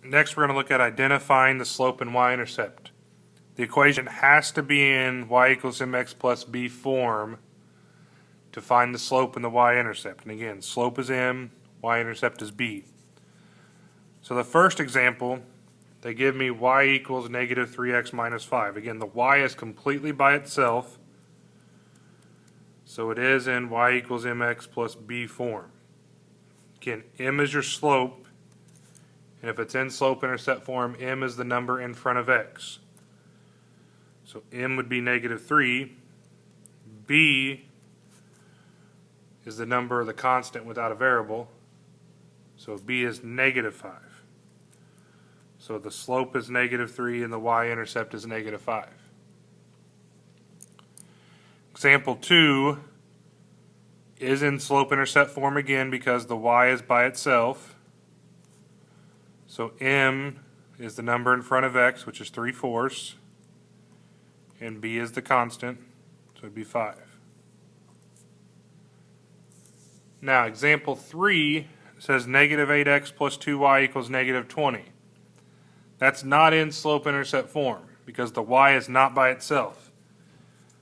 Next, we're going to look at identifying the slope and y-intercept. The equation has to be in y equals mx plus b form to find the slope and the y-intercept. And again, slope is m, y-intercept is b. So the first example, they give me y equals negative 3x minus 5. Again, the y is completely by itself, so it is in y equals mx plus b form. Again, m is your slope, and if it's in slope-intercept form, m is the number in front of x. So m would be negative 3. B is the number of the constant without a variable, so b is negative 5. So the slope is negative 3 and the y-intercept is negative 5. Example 2 is in slope-intercept form again because the y is by itself. So m is the number in front of x, which is 3/4, and b is the constant, so it would be 5. Now, example 3 says negative 8x plus 2y equals negative 20. That's not in slope-intercept form because the y is not by itself.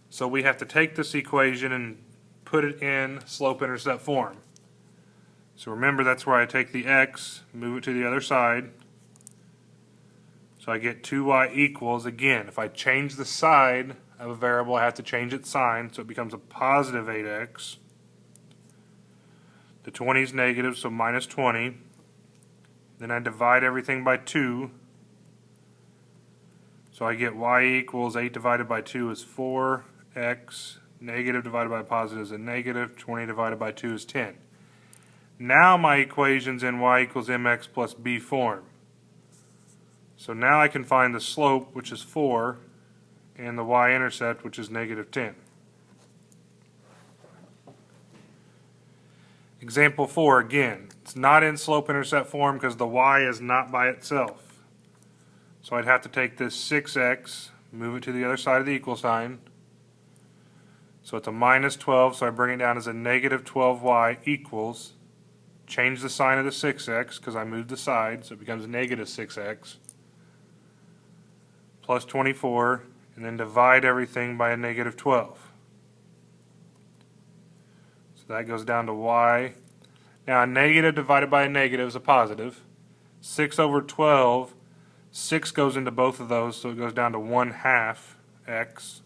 So we have to take this equation and put it in slope-intercept form. So remember, that's where I take the x, move it to the other side. So I get 2y equals, again, if I change the side of a variable, I have to change its sign, so it becomes a positive 8x. The 20 is negative, so minus 20. Then I divide everything by 2. So I get y equals 8 divided by 2 is 4x. Negative divided by positive is a negative. 20 divided by 2 is 10. Now my equation's in y equals mx plus b form. So now I can find the slope, which is 4, and the y-intercept, which is negative 10. Example 4, again, it's not in slope-intercept form because the y is not by itself. So I'd have to take this 6x, move it to the other side of the equal sign. So it's a minus 12, so I bring it down as a negative 12y equals, change the sign of the 6x because I moved the side, so it becomes negative 6x, plus 24, and then divide everything by a negative 12. So that goes down to y. Now a negative divided by a negative is a positive. 6 over 12, 6 goes into both of those, so it goes down to 1/2 x.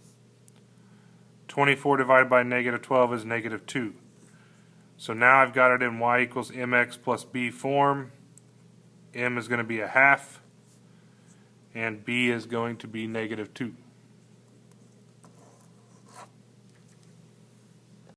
24 divided by negative 12 is negative 2. So now I've got it in y equals mx plus b form. M is going to be a half, and b is going to be negative 2.